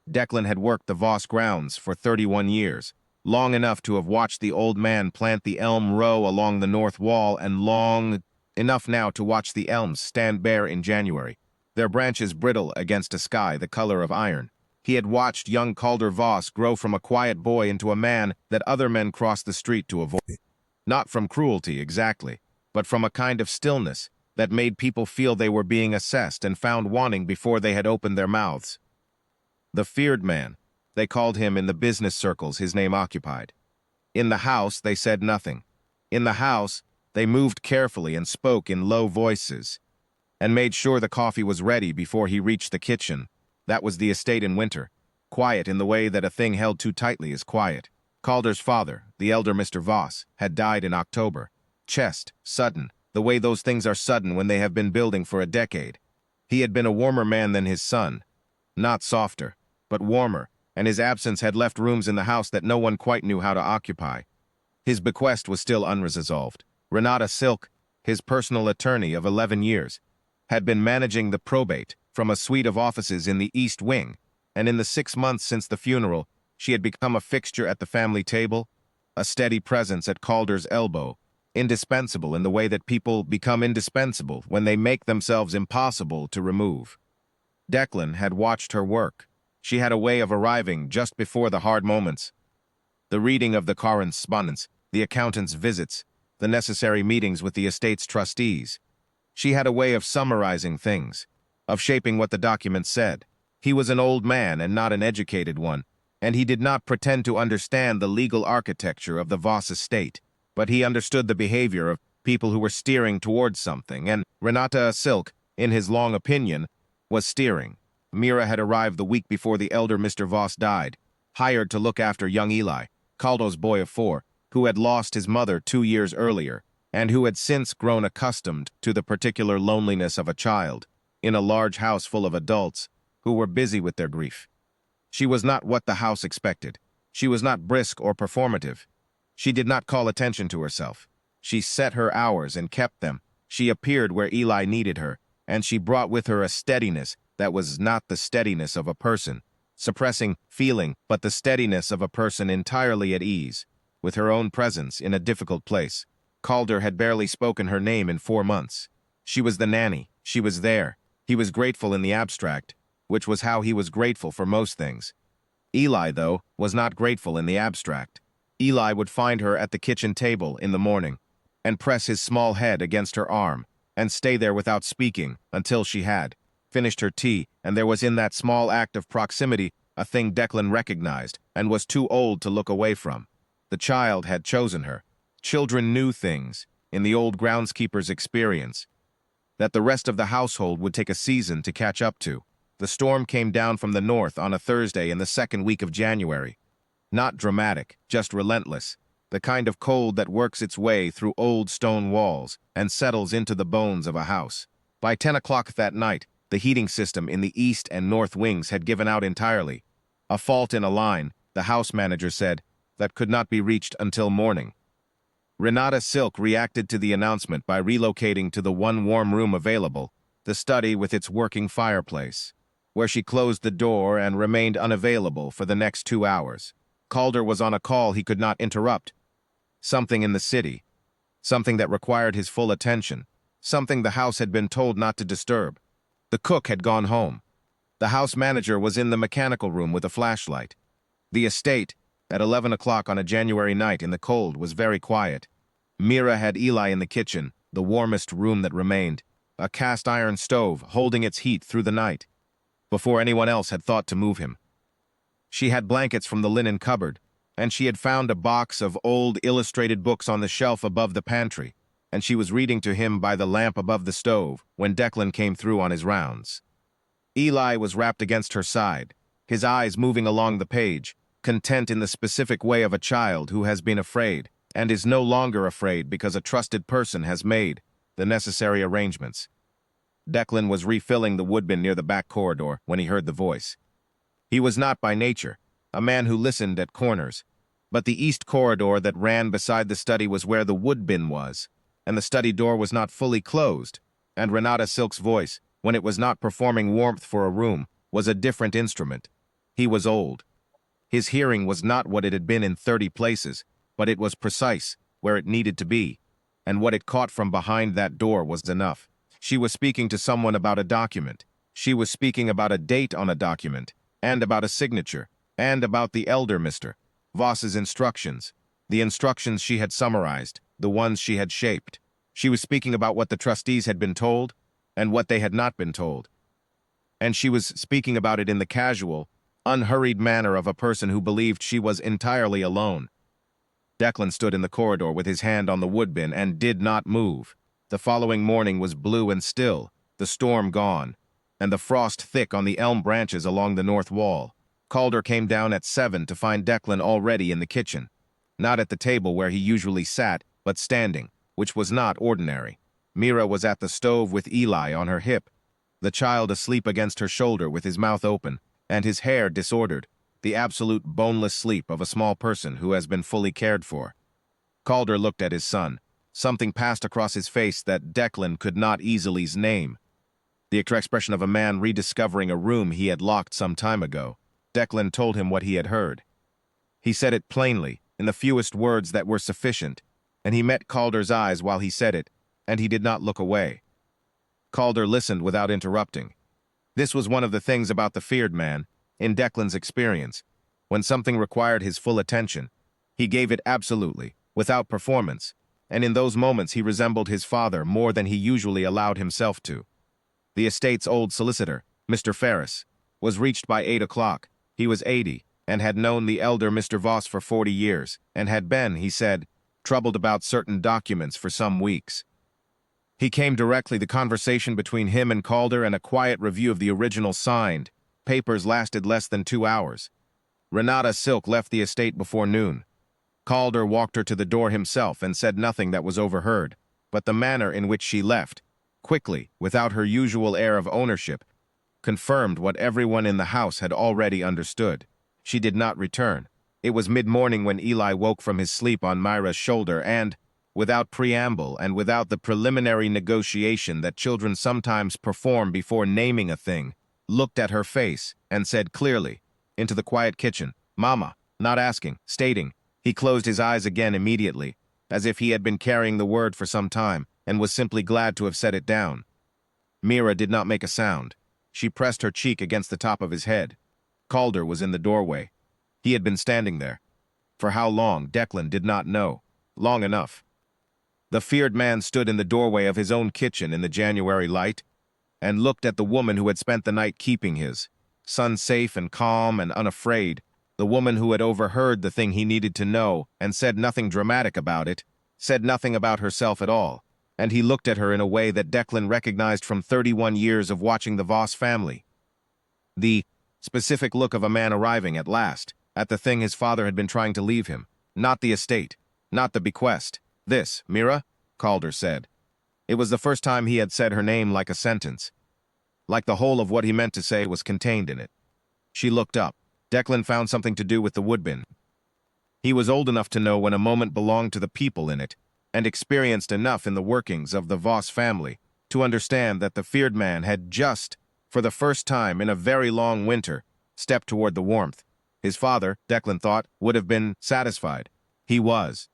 Declan had worked the Voss grounds for 31 years, long enough to have watched the old man plant the elm row along the north wall and long enough now to watch the elms stand bare in January, their branches brittle against a sky the color of iron. He had watched young Calder Voss grow from a quiet boy into a man that other men crossed the street to avoid. Not from cruelty, exactly, but from a kind of stillness that made people feel they were being assessed and found wanting before they had opened their mouths. The feared man, they called him in the business circles his name occupied. In the house, they said nothing. In the house, they moved carefully and spoke in low voices, and made sure the coffee was ready before he reached the kitchen. That was the estate in winter, quiet in the way that a thing held too tightly is quiet. Calder's father, the elder Mr. Voss, had died in October. Chest, sudden, the way those things are sudden when they have been building for a decade. He had been a warmer man than his son. Not softer, but warmer, and his absence had left rooms in the house that no one quite knew how to occupy. His bequest was still unresolved. Renata Silk, his personal attorney of 11 years, had been managing the probate from a suite of offices in the East Wing, and in the 6 months since the funeral, she had become a fixture at the family table, a steady presence at Calder's elbow, indispensable in the way that people become indispensable when they make themselves impossible to remove. Declan had watched her work. She had a way of arriving just before the hard moments. The reading of the correspondence, the accountant's visits, the necessary meetings with the estate's trustees. She had a way of summarizing things, of shaping what the document said. He was an old man and not an educated one, and he did not pretend to understand the legal architecture of the Voss estate, but he understood the behavior of people who were steering towards something, and Renata Silk, in his long opinion, was steering. Mira had arrived the week before the elder Mr. Voss died, hired to look after young Eli, Caldo's boy of 4, who had lost his mother 2 years earlier, and who had since grown accustomed to the particular loneliness of a child, in a large house full of adults who were busy with their grief. She was not what the house expected. She was not brisk or performative. She did not call attention to herself. She set her hours and kept them. She appeared where Eli needed her, and she brought with her a steadiness that was not the steadiness of a person, suppressing feeling, but the steadiness of a person entirely at ease, with her own presence in a difficult place. Calder had barely spoken her name in 4 months. She was the nanny. She was there. He was grateful in the abstract, which was how he was grateful for most things. Eli, though, was not grateful in the abstract. Eli would find her at the kitchen table in the morning, and press his small head against her arm, and stay there without speaking until she had finished her tea, and there was in that small act of proximity a thing Declan recognized and was too old to look away from. The child had chosen her. Children knew things, in the old groundskeeper's experience, that the rest of the household would take a season to catch up to. The storm came down from the north on a Thursday in the 2nd week of January. Not dramatic, just relentless, the kind of cold that works its way through old stone walls and settles into the bones of a house. By 10 o'clock that night, the heating system in the east and north wings had given out entirely. A fault in a line, the house manager said, that could not be reached until morning. Renata Silk reacted to the announcement by relocating to the one warm room available, the study with its working fireplace, where she closed the door and remained unavailable for the next 2 hours. Calder was on a call he could not interrupt. Something in the city. Something that required his full attention. Something the house had been told not to disturb. The cook had gone home. The house manager was in the mechanical room with a flashlight. The estate, at 11 o'clock on a January night in the cold, was very quiet. Mira had Eli in the kitchen, the warmest room that remained, a cast-iron stove holding its heat through the night, before anyone else had thought to move him. She had blankets from the linen cupboard, and she had found a box of old illustrated books on the shelf above the pantry, and she was reading to him by the lamp above the stove when Declan came through on his rounds. Eli was wrapped against her side, his eyes moving along the page, content in the specific way of a child who has been afraid and is no longer afraid because a trusted person has made the necessary arrangements. Declan was refilling the woodbin near the back corridor when he heard the voice. He was not by nature a man who listened at corners, but the east corridor that ran beside the study was where the woodbin was, and the study door was not fully closed, and Renata Silk's voice, when it was not performing warmth for a room, was a different instrument. He was old. His hearing was not what it had been in 30 places, but it was precise, where it needed to be, and what it caught from behind that door was enough. She was speaking to someone about a document. She was speaking about a date on a document, and about a signature, and about the elder Mr. Voss's instructions, the instructions she had summarized, the ones she had shaped. She was speaking about what the trustees had been told, and what they had not been told. And she was speaking about it in the casual, unhurried manner of a person who believed she was entirely alone. Declan stood in the corridor with his hand on the woodbin and did not move. The following morning was blue and still, the storm gone, and the frost thick on the elm branches along the north wall. Calder came down at 7 to find Declan already in the kitchen, not at the table where he usually sat, but standing, which was not ordinary. Mira was at the stove with Eli on her hip, the child asleep against her shoulder with his mouth open, and his hair disordered, the absolute boneless sleep of a small person who has been fully cared for. Calder looked at his son. Something passed across his face that Declan could not easily name. The expression of a man rediscovering a room he had locked some time ago. Declan told him what he had heard. He said it plainly, in the fewest words that were sufficient, and he met Calder's eyes while he said it, and he did not look away. Calder listened without interrupting. This was one of the things about the feared man, in Declan's experience. When something required his full attention, he gave it absolutely, without performance, and in those moments he resembled his father more than he usually allowed himself to. The estate's old solicitor, Mr. Ferris, was reached by 8 o'clock. He was 80, and had known the elder Mr. Voss for 40 years, and had been, he said, troubled about certain documents for some weeks. He came directly. The conversation between him and Calder and a quiet review of the original signed papers lasted less than 2 hours. Renata Silk left the estate before noon. Calder walked her to the door himself and said nothing that was overheard, but the manner in which she left, quickly, without her usual air of ownership, confirmed what everyone in the house had already understood. She did not return. It was mid-morning when Eli woke from his sleep on Myra's shoulder and, without preamble and without the preliminary negotiation that children sometimes perform before naming a thing, looked at her face and said clearly, into the quiet kitchen, "Mama," not asking, stating. He closed his eyes again immediately, as if he had been carrying the word for some time and was simply glad to have set it down. Mira did not make a sound. She pressed her cheek against the top of his head. Calder was in the doorway. He had been standing there. For how long, Declan did not know. Long enough. The feared man stood in the doorway of his own kitchen in the January light and looked at the woman who had spent the night keeping his son safe and calm and unafraid, the woman who had overheard the thing he needed to know and said nothing dramatic about it, said nothing about herself at all, and he looked at her in a way that Declan recognized from 31 years of watching the Voss family. The specific look of a man arriving at last at the thing his father had been trying to leave him, not the estate, not the bequest. "This, Mira?" Calder said. It was the first time he had said her name like a sentence. Like the whole of what he meant to say was contained in it. She looked up. Declan found something to do with the woodbin. He was old enough to know when a moment belonged to the people in it, and experienced enough in the workings of the Voss family to understand that the feared man had just, for the first time in a very long winter, stepped toward the warmth. His father, Declan thought, would have been satisfied. He was.